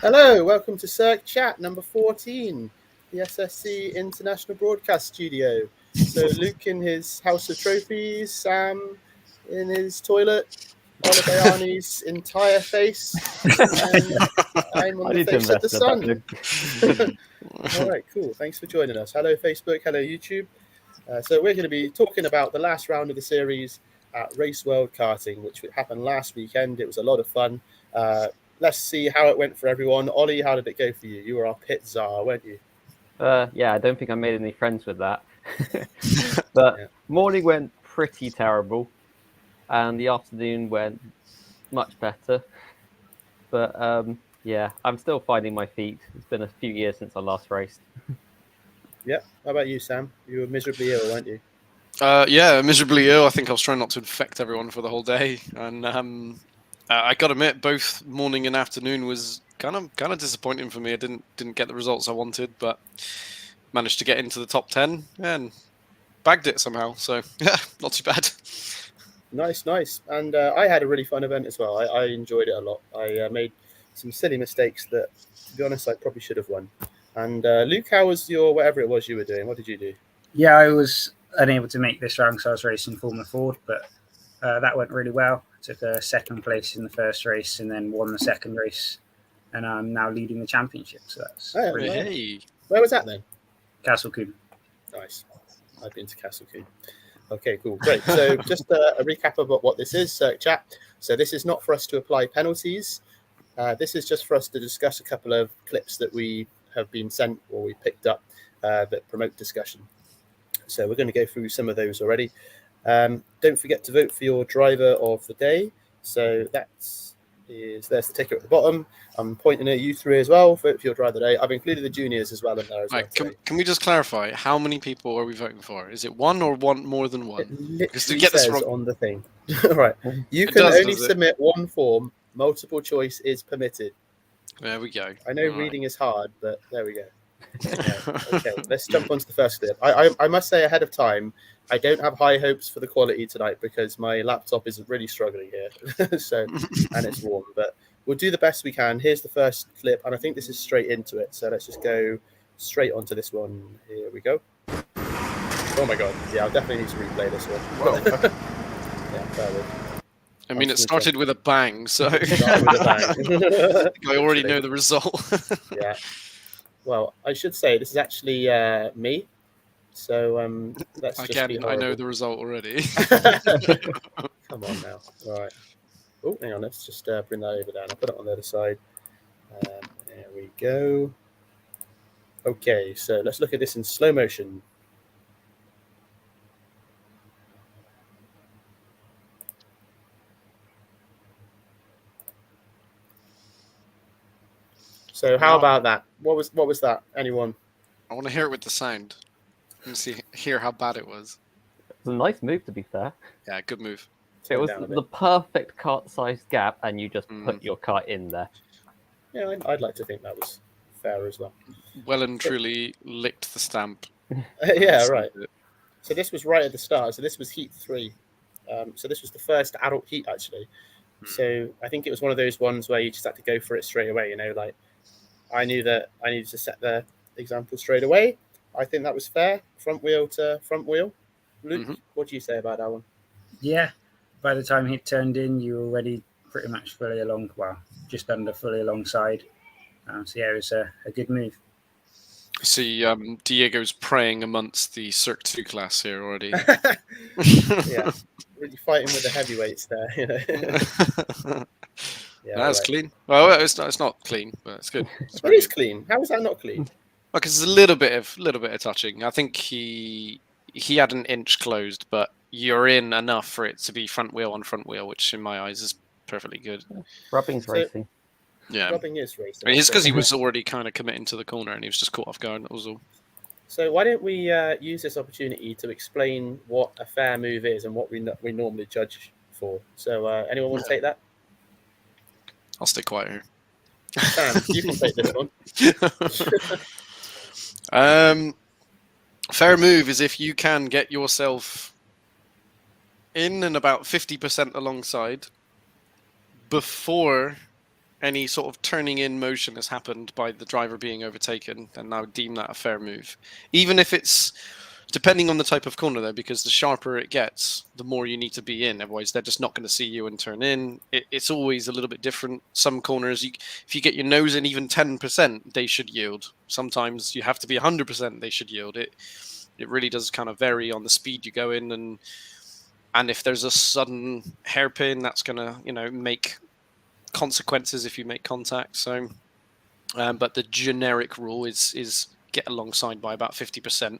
Hello, welcome to SRK Chat number 14, the SSC International Broadcast Studio. So Luke in his House of Trophies, Sam in his toilet, Oliver Ayani's entire face, and I'm on the face of the sun. All right, cool. Thanks for joining us. Hello, Facebook. Hello, YouTube. So we're going to be talking about the last round of the series at Raceworld Karting, which happened last weekend. It was a lot of fun. Let's see how it went for everyone. Ollie, how did it go for you? You were our pit czar, weren't you? Yeah, I don't think I made any friends with that. But morning went pretty terrible, and the afternoon went much better. But yeah, I'm still finding my feet. It's been a few years since I last raced. Yeah. How about you, Sam? You were miserably ill, weren't you? Yeah, miserably ill. I think I was trying not to infect everyone for the whole day, and I got to admit, both morning and afternoon was kind of disappointing for me. I didn't get the results I wanted, but managed to get into the top 10 and bagged it somehow. So yeah, not too bad. Nice. And I had a really fun event as well. I enjoyed it a lot. I made some silly mistakes that, to be honest, I probably should have won. And Luke, how was your whatever it was you were doing? What did you do? Yeah, I was unable to make this round because I was racing Formula Ford, but that went really well. I took a second place in the first race and then won the second race, and I'm now leading the championship. So that's really nice. Hey, Where was that then? Castle Coombe. Nice. I've been to Castle Coombe. Okay, cool, great. So just a recap about what this is, chat. So this is not for us to apply penalties. This is just for us to discuss a couple of clips that we have been sent or we picked up that promote discussion. So we're going to go through some of those already. Don't forget to vote for your driver of the day. So there's the ticker at the bottom. I'm pointing at you three as well. Vote for your driver of the day. I've included the juniors as well in there as well. Can we just clarify how many people are we voting for? Is it one or more than one? It literally to get this says wrong on the thing. Right. You can only submit one form. Multiple choice is permitted. There we go. I know reading is hard, but there we go. Okay, let's jump onto the first clip. I must say ahead of time, I don't have high hopes for the quality tonight because my laptop is really struggling here. So, and it's warm, but we'll do the best we can. Here's the first clip, and I think this is straight into it. So let's just go straight onto this one. Here we go. Oh my god! Yeah, I'll definitely need to replay this one. Yeah, fair enough. I mean, it started with a bang, so Started with a bang. I already know the result. Yeah. Well, I should say this is actually me. So let's just be horrible. I know the result already. Come on now. All right. Oh, hang on. Let's just bring that over there. I'll put it on the other side. There we go. Okay, so let's look at this in slow motion. So how about that? What was that? Anyone? I want to hear it with the sound. Let me hear how bad it was. It was a nice move, to be fair. Yeah, good move. It was the perfect kart-sized gap, and you just put your kart in there. Yeah, I'd like to think that was fair as well. Well and truly licked the stamp. Yeah, right. So this was right at the start. So this was heat 3. So this was the first adult heat, actually. So I think it was one of those ones where you just had to go for it straight away. You know, like I knew that I needed to set the example straight away. I think that was fair. Front wheel to front wheel. Luke, what do you say about that one? Yeah, by the time he turned in, you were already pretty much fully along. Well, just under fully alongside. So yeah, it was a good move. See, Diego's praying amongst the Cirque 2 class here already. Yeah, really fighting with the heavyweights there. You know? Yeah, that's clean. Well, it's not clean, but it's good. It is clean. How is that not clean? Because there's a little bit of touching. I think he had an inch closed, but you're in enough for it to be front wheel on front wheel, which in my eyes is perfectly good. Rubbing's racing. Yeah, rubbing is racing. I mean, it's because he was already kind of committing to the corner and he was just caught off guard. That was all. So why don't we use this opportunity to explain what a fair move is and what we normally judge for? So anyone want to take that? I'll stay quiet here. Sam, you can take this one. Fair move is if you can get yourself in and about 50% alongside before any sort of turning in motion has happened by the driver being overtaken, then I would deem that a fair move. Even if it's depending on the type of corner, though, because the sharper it gets, the more you need to be in. Otherwise, they're just not going to see you and turn in. It's always a little bit different. Some corners, if you get your nose in even 10%, they should yield. Sometimes you have to be 100%, they should yield. It really does kind of vary on the speed you go in, and if there's a sudden hairpin, that's going to, make consequences if you make contact. So, but the generic rule is get alongside by about 50%.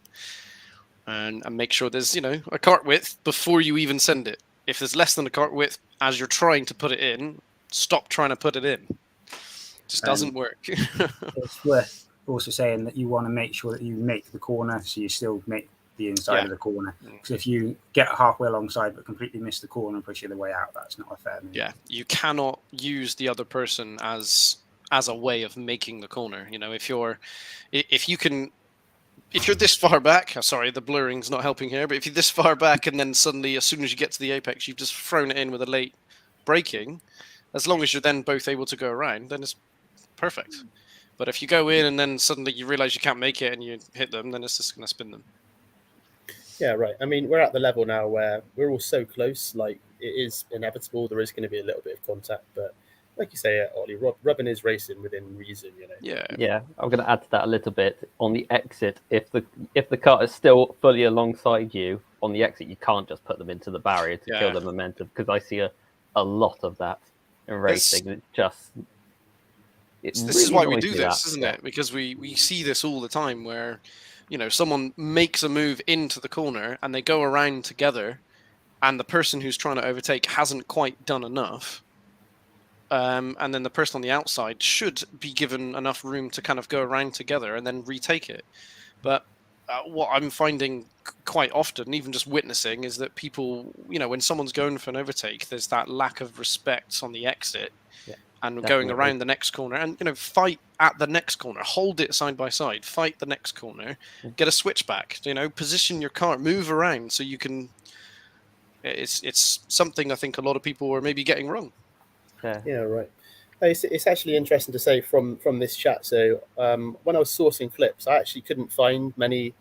And make sure there's, a cart width before you even send it. If there's less than a cart width as you're trying to put it in, stop trying to put it in. It just doesn't work. It's worth also saying that you want to make sure that you make the corner, so you still make the inside of the corner. Because if you get halfway alongside but completely miss the corner and push the other way out, that's not a fair move. Yeah, you cannot use the other person as a way of making the corner. If you're this far back, sorry, the blurring's not helping here, but if you're this far back and then suddenly, as soon as you get to the apex, you've just thrown it in with a late braking, as long as you're then both able to go around, then it's perfect. But if you go in and then suddenly you realize you can't make it and you hit them, then it's just going to spin them. Yeah, right. I mean, we're at the level now where we're all so close, like it is inevitable. There is going to be a little bit of contact, but like you say, Ollie, rubbing is racing within reason, Yeah, I'm going to add to that a little bit. On the exit, if the car is still fully alongside you on the exit, you can't just put them into the barrier to kill the momentum, because I see a lot of that in racing. This is why we do this, isn't it? Because we see this all the time where, someone makes a move into the corner and they go around together, and the person who's trying to overtake hasn't quite done enough. And then the person on the outside should be given enough room to kind of go around together and then retake it. But what I'm finding quite often, even just witnessing, is that people, when someone's going for an overtake, there's that lack of respect on the exit and going around the next corner and, fight at the next corner, hold it side by side, fight the next corner, get a switchback, position your car, move around so you can. It's something I think a lot of people are maybe getting wrong. Yeah, right. It's actually interesting to say from this chat. So when I was sourcing clips, I actually couldn't find many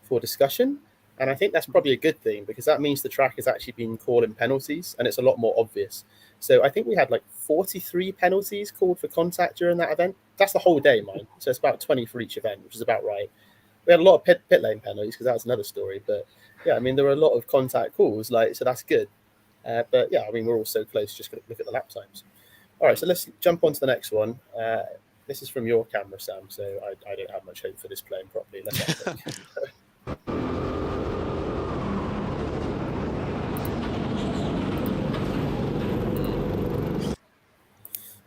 for discussion. And I think that's probably a good thing, because that means the track has actually been calling penalties and it's a lot more obvious. So I think we had like 43 penalties called for contact during that event. That's the whole day, mind. So it's about 20 for each event, which is about right. We had a lot of pit lane penalties, because that was another story. But yeah, I mean, there were a lot of contact calls, so that's good. But yeah, I mean, we're all so close. Just look at the lap times. All right, so let's jump on to the next one. This is from your camera, Sam, so I don't have much hope for this playing properly. Let's have a look.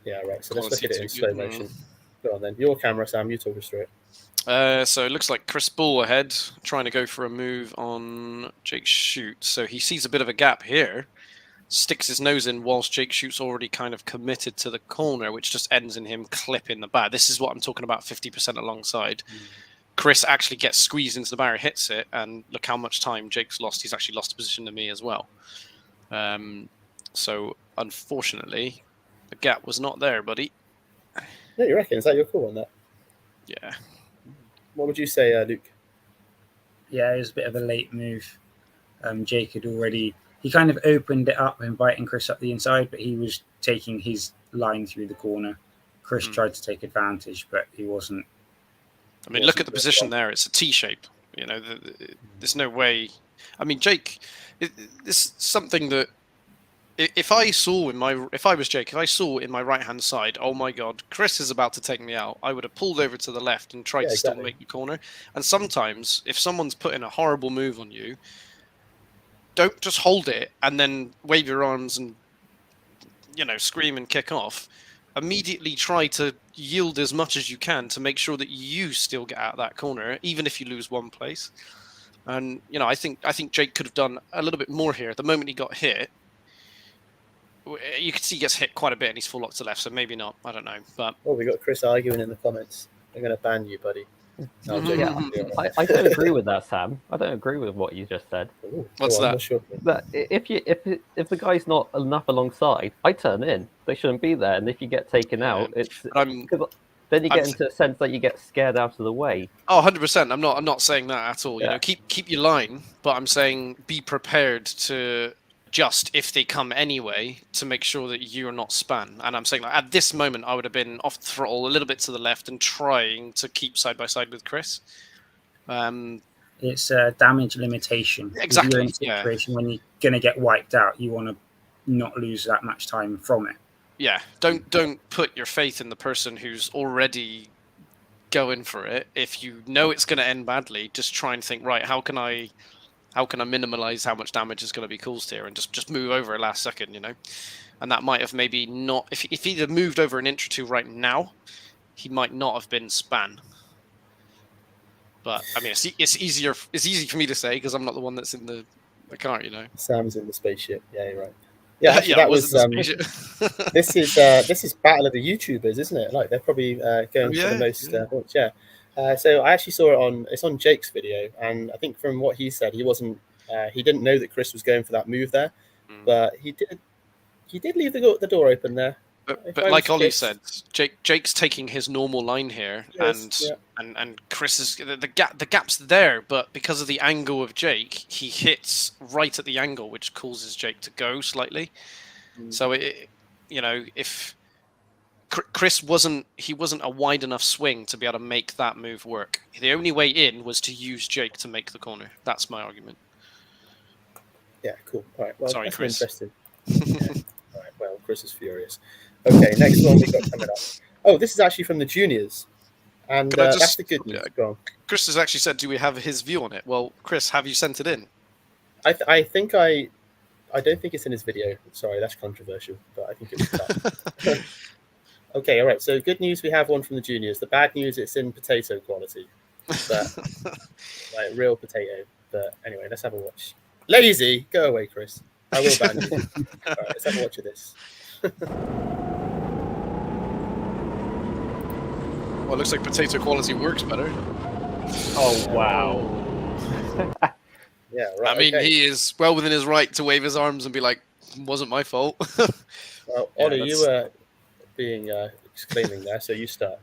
Yeah, right, so let's look at it in slow motion. Go on then. Your camera, Sam, you talk us through it. So it looks like Chris Bull ahead, trying to go for a move on Jake Shoot. So he sees a bit of a gap here, sticks his nose in whilst Jake Shoot's already kind of committed to the corner, which just ends in him clipping the bar. This is what I'm talking about, 50% alongside. Chris actually gets squeezed into the barrier, hits it, and look how much time Jake's lost. He's actually lost a position to me as well. So unfortunately, the gap was not there, buddy. Yeah, you reckon? Is that your call on that? Yeah. What would you say, Luke? Yeah, it was a bit of a late move. Jake had already... He kind of opened it up, inviting Chris up the inside, but he was taking his line through the corner. Chris tried to take advantage, but he wasn't. I mean, look at the position there. It's a T shape. There's no way. I mean, Jake, this is something that if I was Jake, if I saw in my right-hand side, oh my God, Chris is about to take me out, I would have pulled over to the left and tried to still make the corner. And sometimes, if someone's putting a horrible move on you, don't just hold it and then wave your arms and, scream and kick off. Immediately try to yield as much as you can to make sure that you still get out of that corner, even if you lose one place. And, I think Jake could have done a little bit more here. The moment he got hit, you can see he gets hit quite a bit and he's full locked to left, so maybe not. I don't know. But we got Chris arguing in the comments. I'm going to ban you, buddy. No, I'm Yeah, joking. I don't agree with that, Sam. I don't agree with what you just said. Ooh, What's go on, that? what's your- That if the guy's not enough alongside, I turn in. They shouldn't be there. And if you get taken out, it's But I'm because then you I'm get into a sense that you get scared out of the way. 100%. I'm not saying that at all. You Yeah. know, keep your line, but I'm saying be prepared to adjust if they come anyway to make sure that you're not spun. And I'm saying like at this moment I would have been off the throttle a little bit to the left and trying to keep side by side with Chris. It's a damage limitation. Exactly, If you're in a yeah. situation when you're going to get wiped out, you want to not lose that much time from it. Yeah, don't put your faith in the person who's already going for it. If you know it's going to end badly, just try and think, right, how can I minimize how much damage is going to be caused here, and just move over last second, you know. And that might have maybe not, if he'd have moved over an inch or two right now, he might not have been span. But I mean, it's easy for me to say because I'm not the one that's in the car, you know. Sam's in the spaceship. Yeah, you're right. Yeah, actually, Yeah, that I was. in the spaceship. This is battle of the YouTubers, isn't it? Like they're probably going for the most points. Yeah. So I actually saw it it's on Jake's video, and I think from what he said, he didn't know that Chris was going for that move there, but he did leave the door open there. But like Ollie said, Jake's taking his normal line here, and Chris is the gap's there, but because of the angle of Jake, he hits right at the angle, which causes Jake to go slightly. So if Chris wasn't a wide enough swing to be able to make that move work. The only way in was to use Jake to make the corner. That's my argument. Yeah, cool. All right. Well, sorry, that's Chris. Interesting. Yeah. All right. Well, Chris is furious. Okay, next one we got coming up. Oh, this is actually from the juniors, and that's the good news. Go on. Chris has actually said, "Do we have his view on it?" Well, Chris, have you sent it in? I don't think it's in his video. Sorry, that's controversial, but I think it's Okay, all right. So good news, we have one from the juniors. The bad news, it's in potato quality, but like real potato. But anyway, let's have a watch. Lazy, go away, Chris. I will ban you. All right, let's have a watch of this. Well, it looks like potato quality works better. Oh wow! Yeah, right. I mean, okay. he is well within his right to wave his arms and be like, "Wasn't my fault." Well, Ollie, you were being exclaiming there, so you start.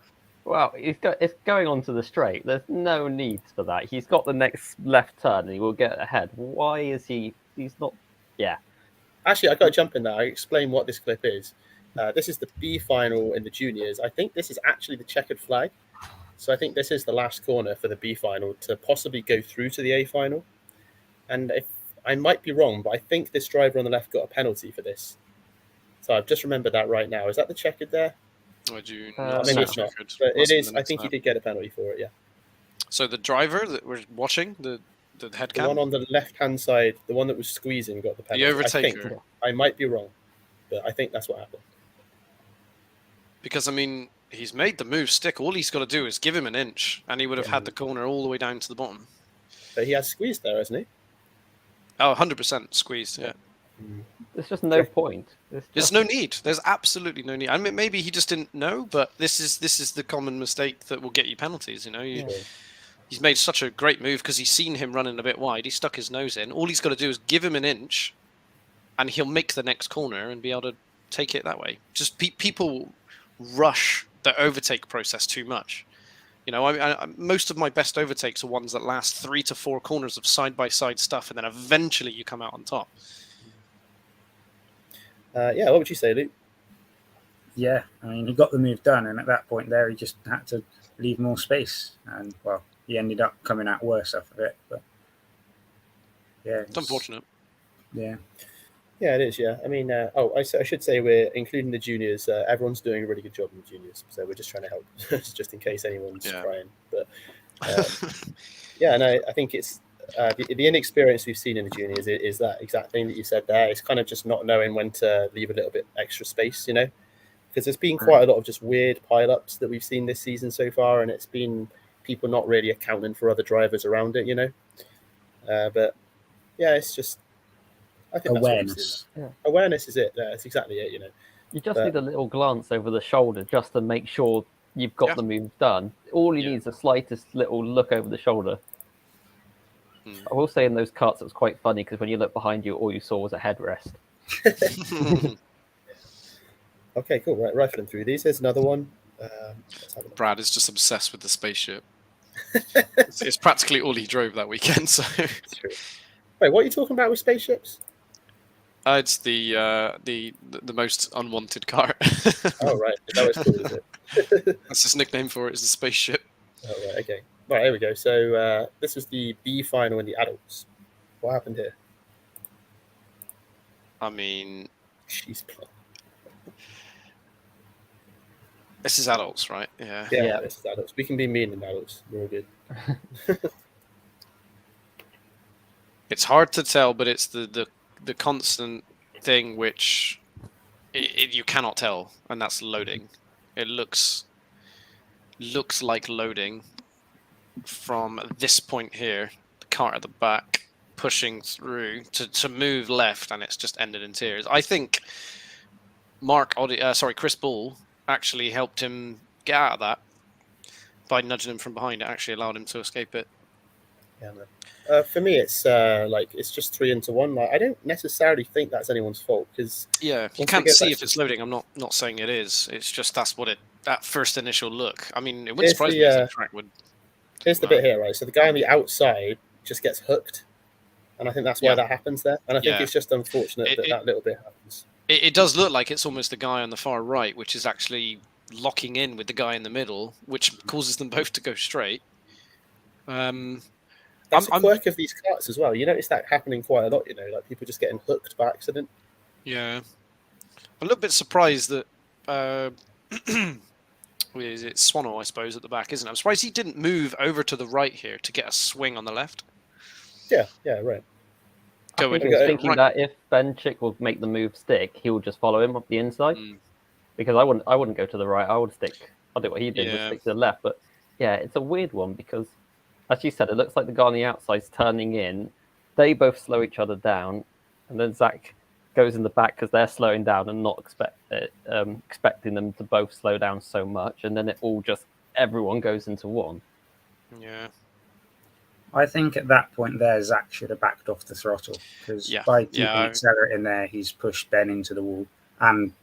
Well, it's going onto the straight. There's no need for that. He's got the next left turn and he will get ahead. Why is he's not? Yeah. Actually, I got to jump in there. I explain what this clip is. This is the B final in the juniors. I think this is actually the checkered flag. So I think this is the last corner for the B final to possibly go through to the A final. And if I might be wrong, but I think this driver on the left got a penalty for this. So I've just remembered that right now. Is that the checkered there? Maybe it's not. But it is. I think he did get a penalty for it. Yeah. So the driver that we're watching, the head cam, the one on the left-hand side, the one that was squeezing, got the penalty. The overtaker. I might be wrong, but I think that's what happened. Because I mean, he's made the move stick. All he's got to do is give him an inch, and he would have had the corner all the way down to the bottom. But he has squeezed there, hasn't he? Oh, 100% squeezed. Yeah. There's just no point. There's no need. There's absolutely no need. I mean, maybe he just didn't know, but this is the common mistake that will get you penalties. You know, he's made such a great move because he's seen him running a bit wide. He stuck his nose in. All he's got to do is give him an inch, and he'll make the next corner and be able to take it that way. Just people rush the overtake process too much. You know, I most of my best overtakes are ones that last 3 to 4 corners of side-by-side stuff, and then eventually you come out on top. Yeah, what would you say, Luke? Yeah, I mean, he got the move done, and at that point there, he just had to leave more space. And, well, he ended up coming out worse off of it. But, yeah. It's unfortunate. Yeah. Yeah, it is, yeah. I mean, I should say we're including the juniors. Everyone's doing a really good job in the juniors, so we're just trying to help, just in case anyone's crying. But, yeah, no, I think it's the inexperience we've seen in the juniors is that exact thing that you said there. It's kind of just not knowing when to leave a little bit extra space, you know, because there's been quite a lot of just weird pile-ups that we've seen this season so far, and it's been people not really accounting for other drivers around it, you know. But, yeah, it's just... I think awareness. Awareness is it. That's exactly it. You know, you just need a little glance over the shoulder just to make sure you've got the move done. All you need is the slightest little look over the shoulder. I will say in those cuts it was quite funny because when you look behind you, all you saw was a headrest. Okay, cool. Right, rifling through these. Here's another one. Let's have a look. Brad is just obsessed with the spaceship. It's practically all he drove that weekend. So, True. Wait, what are you talking about with spaceships? it's the most unwanted car. Oh, right. Is that what it's called, is it? That's his nickname for it. Is the spaceship. Oh, right. Okay. Right, here we go. So this was the B final in the adults. What happened here? I mean, She's plot. this is adults, right? Yeah. Yeah, this is adults. We can be mean in adults. We're all good. It's hard to tell, but it's the constant thing which you cannot tell, and that's loading. It looks like loading from this point here, the car at the back pushing through to move left, and it's just ended in tears. I think Chris Ball actually helped him get out of that by nudging him from behind. It actually allowed him to escape it. Yeah, man. For me, it's it's just 3 into 1. Like, I don't necessarily think that's anyone's fault because you can't see if it's loading. I'm not saying it is. It's just that's what that first initial look. I mean, it wouldn't surprise me if the track would. Here's the bit here, right? So the guy on the outside just gets hooked, and I think that's why that happens there. And I think it's just unfortunate that little bit happens. It does look like it's almost the guy on the far right, which is actually locking in with the guy in the middle, which causes them both to go straight. That's a quirk of these karts as well. You notice that happening quite a lot, like people just getting hooked by accident. Yeah. I'm a little bit surprised that it's Swano, I suppose, at the back, isn't it? I'm surprised he didn't move over to the right here to get a swing on the left. Yeah, right. I was thinking that if Ben Chick will make the move stick, he will just follow him up the inside. Because I wouldn't go to the right. I'll do what he did, would stick to the left. But yeah, it's a weird one because, as you said, it looks like the guy on the outside's turning in. They both slow each other down, and then Zach goes in the back because they're slowing down and not expecting them to both slow down so much, and then everyone goes into one. Yeah. I think at that point there, Zach should have backed off the throttle because by keeping accelerate in there, he's pushed Ben into the wall, and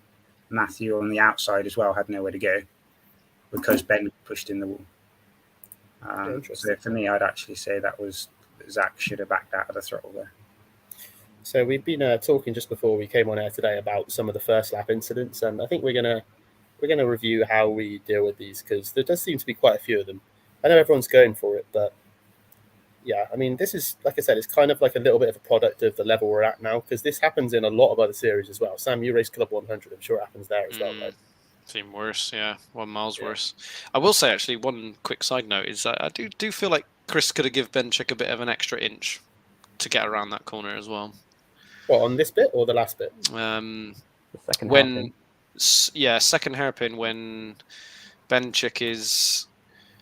Matthew on the outside as well had nowhere to go because Ben pushed in the wall. So for me, I'd actually say that was Zach should have backed out of the throttle there. So we've been talking just before we came on air today about some of the first lap incidents, and I think we're gonna review how we deal with these because there does seem to be quite a few of them. I know everyone's going for it, but yeah, I mean, this is, like I said, it's kind of like a little bit of a product of the level we're at now because this happens in a lot of other series as well. Sam, you race Club 100, I'm sure it happens there as well, right? Seem worse, 1 mile's worse. I will say, actually, one quick side note is I do feel like Chris could have given Ben Chick a bit of an extra inch to get around that corner as well. What, on this bit or the last bit? The second hairpin. Second hairpin when Ben Chick is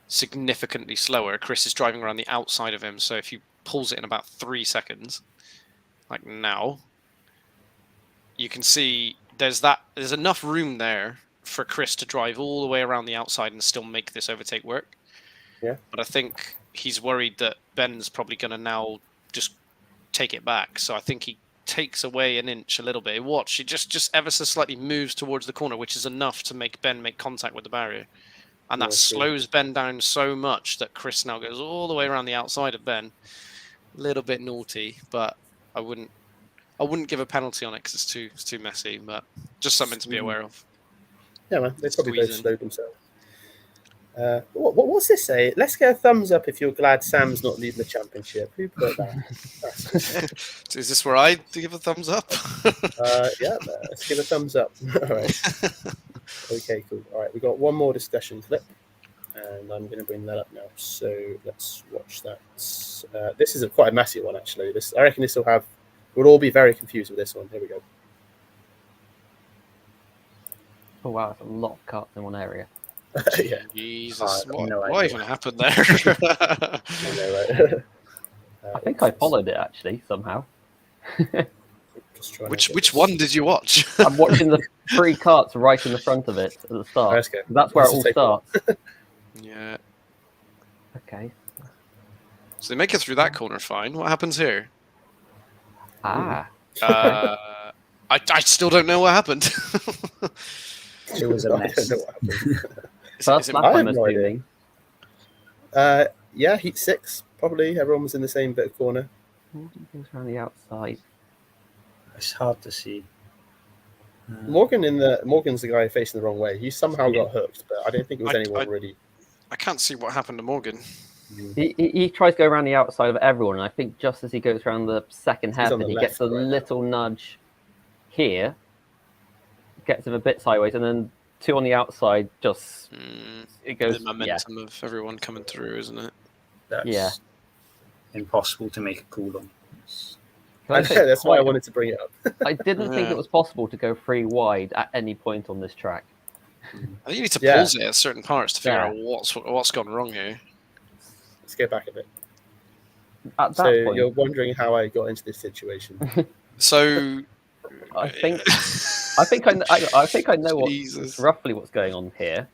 significantly slower. Chris is driving around the outside of him, so if he pulls it in about 3 seconds, like now, you can see there's enough room there for Chris to drive all the way around the outside and still make this overtake work. Yeah. But I think he's worried that Ben's probably going to now just take it back. So I think he takes away an inch a little bit. Watch, it just ever so slightly moves towards the corner, which is enough to make Ben make contact with the barrier. And that slows Ben down so much that Chris now goes all the way around the outside of Ben. A little bit naughty, but I wouldn't give a penalty on it because it's too messy. But just something to be aware of. Yeah, man, they probably both slowed themselves. What's this say? Let's get a thumbs up if you're glad Sam's not leading the championship. Who put that? Is this where I give a thumbs up? Yeah, let's give a thumbs up. All right. Okay, cool. All right, we've got one more discussion clip, and I'm going to bring that up now. So let's watch that. This is quite a messy one, actually. I reckon we'll all be very confused with this one. Here we go. Oh wow, that's a lot of carts in one area. Yeah. Jesus, what even happened there? I know, right? I think I followed it actually somehow. Just trying Which one did you watch? I'm watching the 3 carts right in the front of it at the start. Let's go. That's where it all Let's starts. Yeah. Okay. So they make it through that corner fine. What happens here? Ah. I still don't know what happened. It was a I mess. don't know what happened. First lap, I have I'm no idea. assuming. Yeah, heat 6 probably. Everyone was in the same bit of corner. Things around the outside. It's hard to see. Morgan's the guy facing the wrong way. He somehow got hooked, but I don't think it was anyone really. I can't see what happened to Morgan. He tries to go around the outside of everyone, and I think just as he goes around the second He's on hairpin, the he left gets a right now. little nudge here, gets him a bit sideways, and then 2 on the outside. Just it goes. The momentum of everyone coming through, isn't it? That's impossible to make a call on. That's why I wanted to bring it up. I didn't think it was possible to go 3 wide at any point on this track. I think you need to pause it at certain parts to figure out what's gone wrong here. Let's go back a bit. At that So point, you're wondering how I got into this situation. So I think I know Jesus. roughly what's going on here.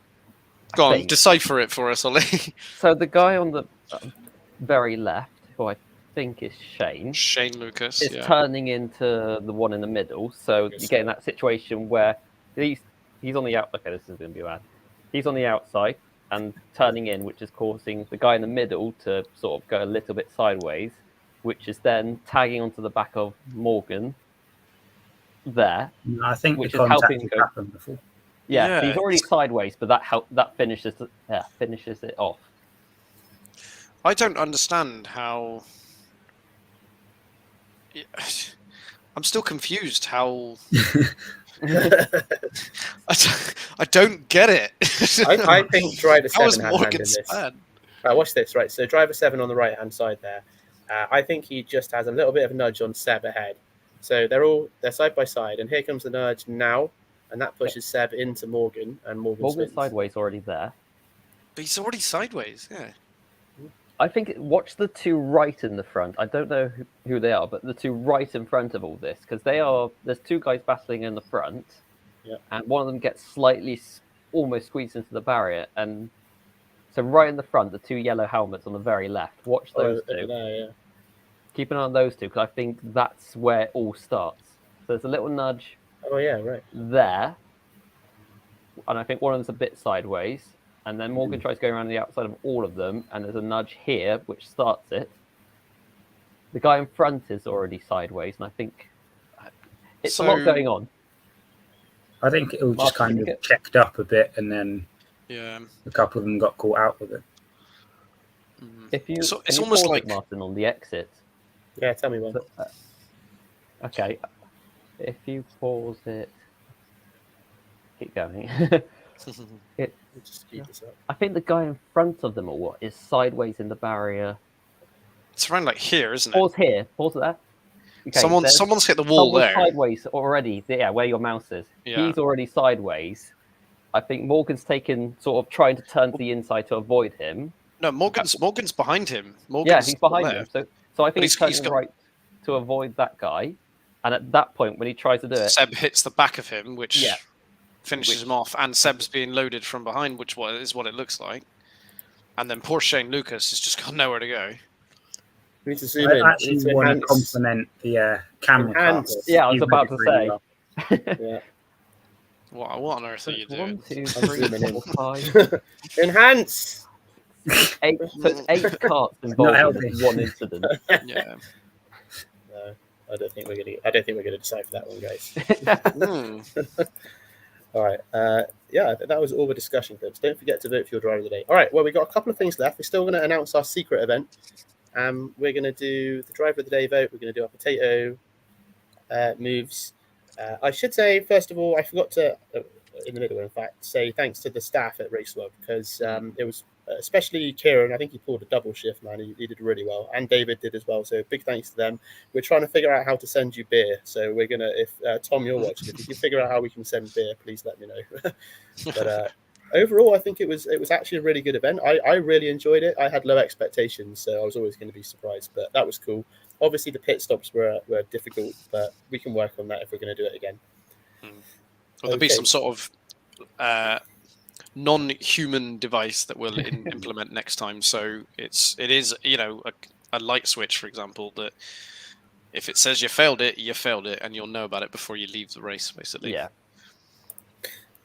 Go on, decipher it for us, Ollie. So the guy on the very left, who I think is Shane Lucas, is turning into the one in the middle. So you get in that situation where he's on the out. Okay, this is going to be bad. He's on the outside and turning in, which is causing the guy in the middle to sort of go a little bit sideways, which is then tagging onto the back of Morgan there. I think which the is contact helping has happened before. Yeah, he's already sideways, but that finishes it off. I don't understand how. I'm still confused how. I don't get it. I think driver 7 had a hand in Morgan's this. bad? Watch this, right? So driver 7 on the right hand side there. I think he just has a little bit of a nudge on Seb ahead. So they're side by side, and here comes the nudge now, and that pushes Seb into Morgan, and Morgan's sideways already there. But he's already sideways, yeah. I think watch the 2 right in the front. I don't know who they are, but the 2 right in front of all this, because there's 2 guys battling in the front, and one of them gets slightly almost squeezed into the barrier, and so right in the front, the 2 yellow helmets on the very left. Watch those 2. Keep an eye on those 2, because I think that's where it all starts. So there's a little nudge. Oh yeah, right there, and I think one of them's a bit sideways. And then Morgan tries going around the outside of all of them, and there's a nudge here, which starts it. The guy in front is already sideways, and I think it's a lot going on. I think it all just kind of checked up a bit, and then a couple of them got caught out with it. If you, it's almost like Martin on the exit. Yeah, tell me one. Okay, if you pause it, keep going. Just speed this up. I think the guy in front of them all is sideways in the barrier. It's around like here, isn't it? Pause here. Pause there. Okay, someone's hit the wall there. Sideways already. Yeah, where your mouse is. Yeah. He's already sideways. I think Morgan's sort of trying to turn to the inside to avoid him. No, Morgan's behind him. He's behind him. So I think he's turning right to avoid that guy. And at that point, when he tries to do it, Seb hits the back of him, which finishes him off, and Seb's being loaded from behind, which is what it looks like. And then poor Shane Lucas has just got nowhere to go. We need to zoom in. I actually want to compliment the camera cards. Yeah, I was about to say. Yeah. What on earth are you doing? 1, 2, 3, 4, 5. Enhance! 8, so it's 8 carts involved in one incident. Yeah. No, I don't think we're gonna decipher that one, guys. All right. That was all the discussion clips. Don't forget to vote for your driver of the day. All right. Well, we've got a couple of things left. We're still going to announce our secret event. We're going to do the driver of the day vote. We're going to do our potato moves. I should say, first of all, I forgot to, in the middle, in fact, say thanks to the staff at Raceworld, because it was especially Kieran. I think he pulled a double shift, man. He did really well, and David did as well. So big thanks to them. We're trying to figure out how to send you beer. So we're gonna, if Tom, you're watching, if you can figure out how we can send beer, please let me know. But overall, I think it was actually a really good event. I really enjoyed it. I had low expectations, so I was always going to be surprised, but that was cool. Obviously, the pit stops were difficult, but we can work on that if we're going to do it again. Well, there'll be some sort of non-human device that we'll implement next time. So it is a light switch, for example, that if it says you failed it, and you'll know about it before you leave the race, basically.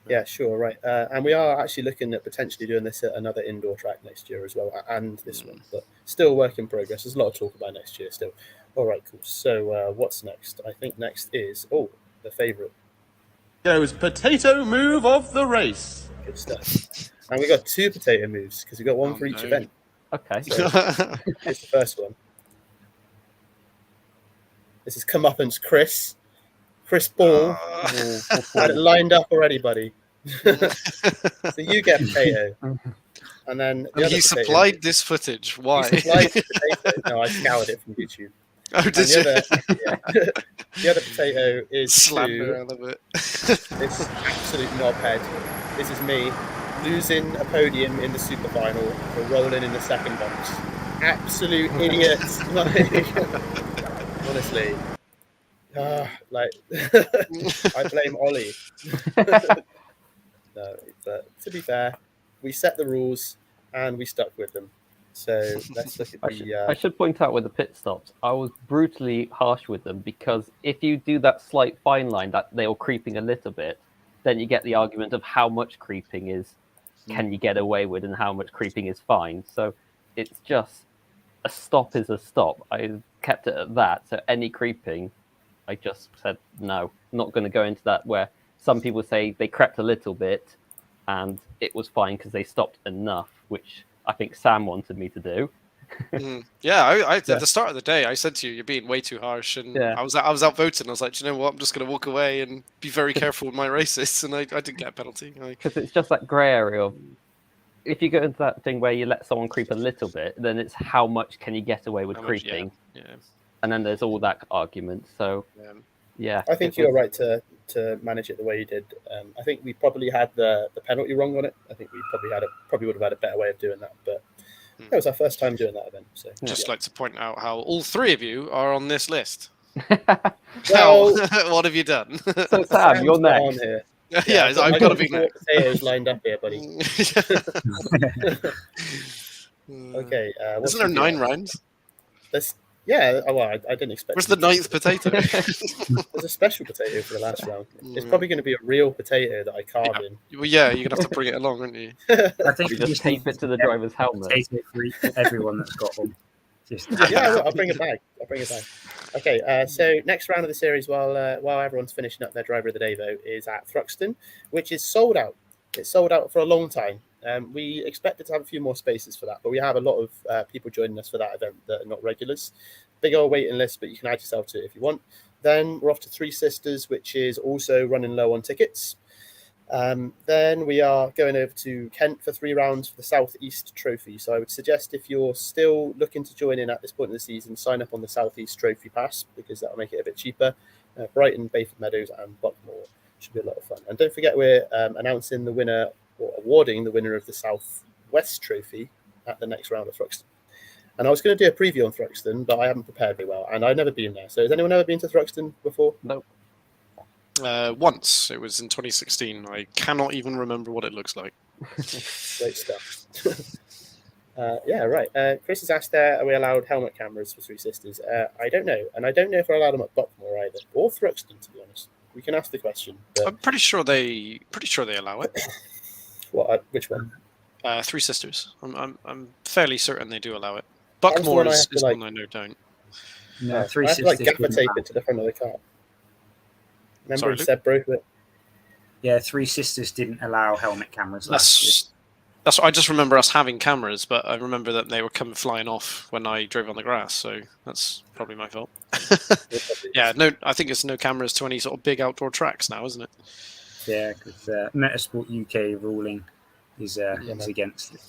Yeah, sure, right. And we are actually looking at potentially doing this at another indoor track next year as well, and this one, but still work in progress. There's a lot of talk about next year still. All right, cool. So what's next? I think next is, the favourite. Goes potato move of the race. Good stuff. And we got 2 potato moves because we got one for each event. Okay. So here's the first one. This is comeuppance Chris. Chris Ball. Had it lined up already, buddy. So you get potato. And then you supplied this footage. Why? You supplied the potato. No, I scoured it from YouTube. Oh, did you? The other potato is slander. I love it. This absolute knobhead. This is me losing a podium in the super final for rolling in the second box. Absolute idiot. Honestly. I blame Ollie. No, but to be fair, we set the rules and we stuck with them. So let's look at I should point out with the pit stops, I was brutally harsh with them because if you do that slight fine line that they are creeping a little bit, then you get the argument of how much creeping can you get away with and how much creeping is fine. So it's just a stop is a stop. I kept it at that. So any creeping, I just said, no, not going to go into that where some people say they crept a little bit and it was fine because they stopped enough, which I think Sam wanted me to do. Yeah, at the start of the day, I said to you, you're being way too harsh. And I was outvoted. I was like, do you know what? I'm just going to walk away and be very careful with my races. And I didn't get a penalty. Because it's just that grey area of, if you go into that thing where you let someone creep a little bit, then it's how much can you get away with creeping. Yeah. And then there's all that argument. So, yeah. I think you're right to manage it the way you did. I think we probably had the penalty wrong on it. I think we probably would have had a better way of doing that. But it was our first time doing that event. So just like to point out how all 3 of you are on this list. Well, what have you done? So Sam, you're next. On here. Yeah, I've got to be next. Potatoes lined up here, buddy. Okay. Isn't there 9 rounds? Yeah, well, I didn't expect. Where's the 9th potato? There's a special potato for the last round. It's probably going to be a real potato that I carve in. Well, yeah, you're going to have to bring it along, aren't you? I think you just tape it to the driver's helmet. Potato for everyone that's got one. I'll bring it back. Okay, so next round of the series, while everyone's finishing up their driver of the day vote, is at Thruxton, which is sold out. It's sold out for a long time. We expected to have a few more spaces for that, but we have a lot of people joining us for that event that are not regulars. Big old waiting list, but you can add yourself to it if you want. Then we're off to Three Sisters, which is also running low on tickets. Then we are going over to Kent for 3 rounds for the Southeast Trophy. So I would suggest if you're still looking to join in at this point in the season, sign up on the Southeast Trophy Pass because that'll make it a bit cheaper. Brighton, Bayford Meadows and Buckmore should be a lot of fun. And don't forget we're announcing the winner or awarding the winner of the Southwest Trophy at the next round of Thruxton. And I was going to do a preview on Thruxton, but I haven't prepared very well, and I've never been there. So has anyone ever been to Thruxton before? No. Once. It was in 2016. I cannot even remember what it looks like. Great stuff. Yeah, right. Chris has asked, are we allowed helmet cameras for Three Sisters? I don't know, and I don't know if we're allowed them at Buckmore either, or Thruxton, to be honest. We can ask the question. But... I'm pretty sure they allow it. What? Which one? Three Sisters. I'm fairly certain they do allow it. Buckmore is one I know don't. No, Three I have to Sisters. gaffer tape it to the front of the car. Remember he said broke it? Yeah, Three Sisters didn't allow helmet cameras last year. That's what I just remember us having cameras, but I remember that they were coming flying off when I drove on the grass, so that's probably my fault. Yeah, no, I think it's no cameras to any sort of big outdoor tracks now, isn't it? Yeah, because Motorsport UK ruling is against it.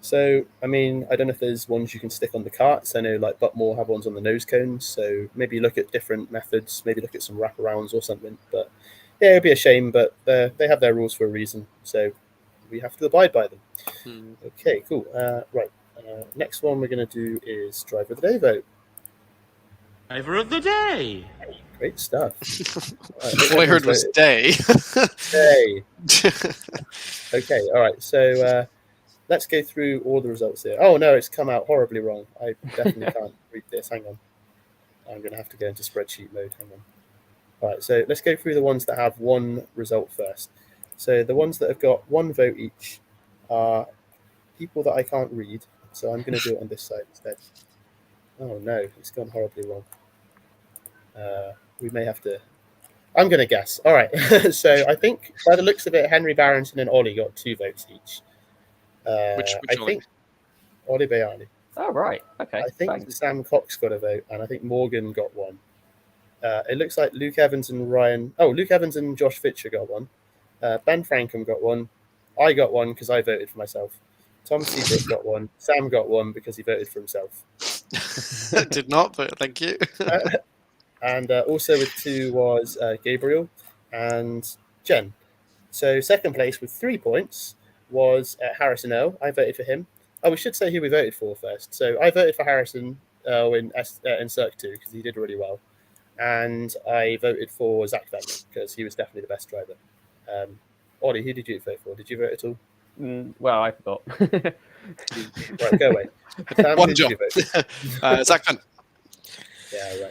So, I mean, I don't know if there's ones you can stick on the carts. I know like Buckmore have ones on the nose cones, so maybe look at different methods, maybe look at some wraparounds or something. But yeah, it would be a shame, but they have their rules for a reason, so we have to abide by them. Okay, cool. Right. Next one we're going to do is Driver of the Day vote. Driver of the day. Great stuff. All I heard was day. Day. Okay, all right. So let's go through all the results here. Oh no, it's come out horribly wrong. I definitely can't read this. Hang on. I'm going to have to go into spreadsheet mode. Hang on. All right, so let's go through the ones that have one result first. So the ones that have got one vote each are people that I can't read. So I'm going to do it on this side instead. Oh no, it's gone horribly wrong. We may have to... I'm going to guess. All right. So I think by the looks of it, Henry Barrington and Ollie got 2 votes each. Which I think Ollie Bayani. Oh, right. Okay. I think thanks. Sam Cox got a vote, and I think Morgan got one. It looks like Luke Evans and Luke Evans and Josh Fitcher got one. Ben Frankham got one. I got one because I voted for myself. Tom Seabrook got one. Sam got one because he voted for himself. Did not, but thank you. And also with 2 was Gabriel and Jen. So second place with 3 points was Harrison Earl. I voted for him. Oh, we should say who we voted for first. So I voted for Harrison Earl in SRK 2 because he did really well. And I voted for Zach Venman because he was definitely the best driver. Ollie, who did you vote for? Did you vote at all? Well, I forgot. Right, go away. Sam, One who job. did you vote for? Zach Venn. Yeah,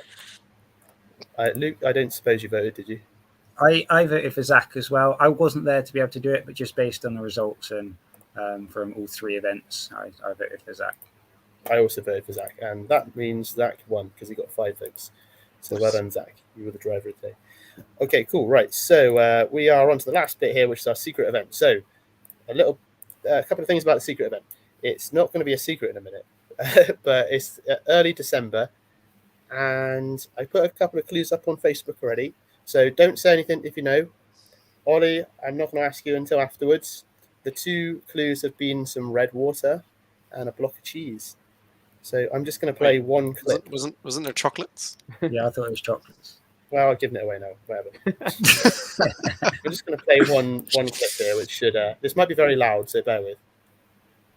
right. Luke, I don't suppose you voted, did you? I voted for Zach as well. I wasn't there to be able to do it, but just based on the results and from all 3 events, I voted for Zach. I also voted for Zach, and that means Zach won because he got 5 votes. So well done, Zach. You were the driver of the day. Okay, cool. Right, so we are on to the last bit here, which is our secret event. So a couple of things about the secret event. It's not going to be a secret in a minute, but it's early December, and I put a couple of clues up on Facebook already. So don't say anything if you know. Ollie, I'm not going to ask you until afterwards. The 2 clues have been some red water and a block of cheese. So I'm just going to play one clip. Wasn't there chocolates? Yeah, I thought it was chocolates. Well, I've given it away now. Whatever. I'm just going to play one clip here, which should... this might be very loud, so bear with.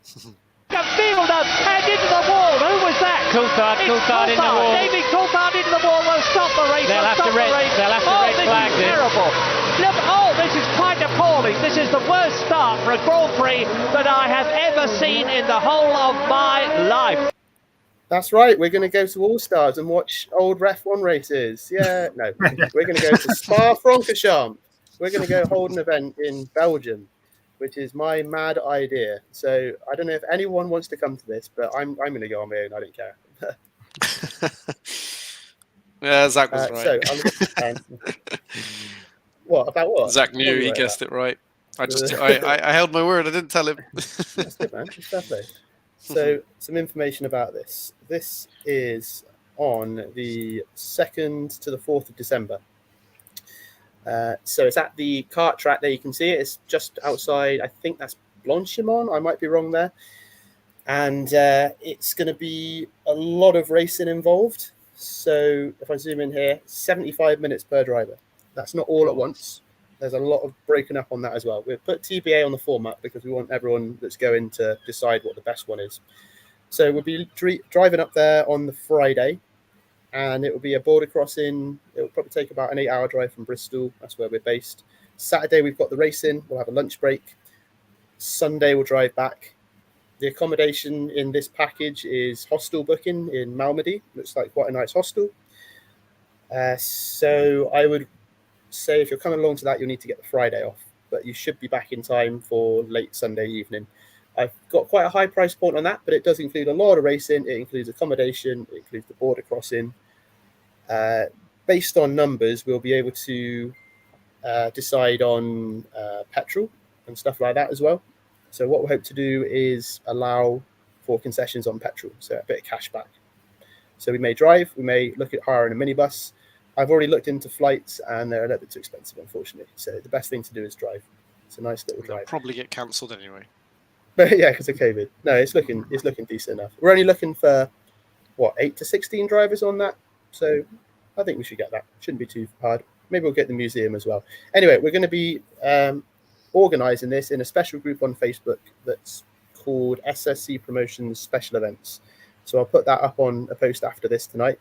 Fielder and into the wall. Who was that? Coulthard in the wall. David Coulthard into the wall will stop the race. They'll have to red flag this. Terrible. This is quite appalling. This is the worst start for a Grand Prix that I have ever seen in the whole of my life. That's right. We're going to go to All Stars and watch old Ref 1 races. Yeah, no. We're going to go to Spa-Francorchamps. We're going to go hold an event in Belgium, which is my mad idea. So I don't know if anyone wants to come to this, but I'm going to go on my own. I don't care. Yeah, Zach was right. So what about what? Zach knew he guessed it right. I held my word. I didn't tell him. That's good, man. It's lovely. So some information about this. This is on the 2nd to the 4th of December. So it's at the kart track there. You can see it. It's just outside. I think that's Blanchimont. I might be wrong there. And it's going to be a lot of racing involved. So if I zoom in here, 75 minutes per driver. That's not all at once. There's a lot of breaking up on that as well. We've put TBA on the format because we want everyone that's going to decide what the best one is. So we'll be driving up there on the Friday, and it will be a border crossing. It will probably take about an 8-hour drive from Bristol. That's where we're based. Saturday, we've got the racing. We'll have a lunch break. Sunday, we'll drive back. The accommodation in this package is hostel booking in Malmedy. Looks like quite a nice hostel. So I would say if you're coming along to that, you'll need to get the Friday off, but you should be back in time for late Sunday evening. I've got quite a high price point on that, but it does include a lot of racing. It includes accommodation. It includes the border crossing. Based on numbers, we'll be able to decide on petrol and stuff like that as well. So what we hope to do is allow for concessions on petrol, so a bit of cash back. So we may drive, we may look at hiring a minibus. I've already looked into flights, and they're a little bit too expensive, unfortunately. So the best thing to do is drive. It's a nice little drive. They'll probably get cancelled anyway. But yeah, because of COVID. No, it's looking decent enough. We're only looking for 8 to 16 drivers on that. So I think we should get that. Shouldn't be too hard. Maybe we'll get the museum as well. Anyway, we're going to be organising this in a special group on Facebook that's called SSC Promotions Special Events. So I'll put that up on a post after this tonight.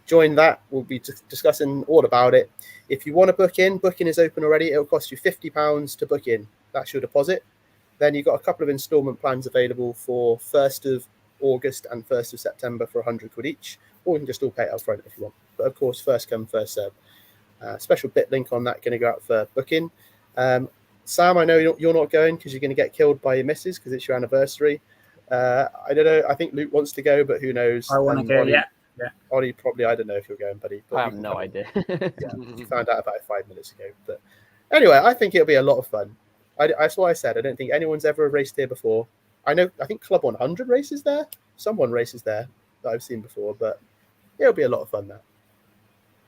join that. We'll be discussing all about it. If you want to book in, booking is open already. It'll cost you £50 to book in. That's your deposit. Then you've got a couple of instalment plans available for 1st of August and 1st of September for £100 each, or you can just all pay it up front if you want. But of course, first come, first serve. Special bit link on that going to go out for booking. Sam, I know you're not going because you're going to get killed by your missus because it's your anniversary. I don't know. I think Luke wants to go, but who knows? I want to go, Ollie, yeah. Ollie, probably, I don't know if you're going, buddy. But I have no idea. You found out about it 5 minutes ago. But anyway, I think it'll be a lot of fun. That's why I said I don't think anyone's ever raced here before. I think Club 100 races there. Someone races there that I've seen before, but it'll be a lot of fun there.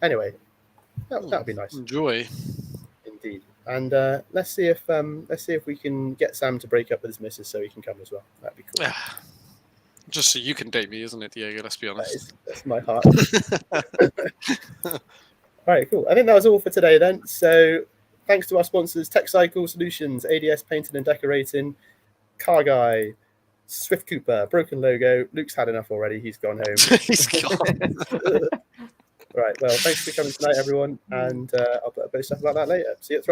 Anyway, that'll be nice. Enjoy. Indeed. And let's see if we can get Sam to break up with his missus so he can come as well. That'd be cool. Just so you can date me, isn't it, Diego? Let's be honest. That's my heart. All right, cool. I think that was all for today then. So thanks to our sponsors, Tech Cycle Solutions, ADS Painting and Decorating, Car Guy, Swift Cooper, Broken Logo. Luke's had enough already. He's gone home. He's gone. Right. Well, thanks for coming tonight, everyone. And I'll put a bit of stuff about that later. See you at the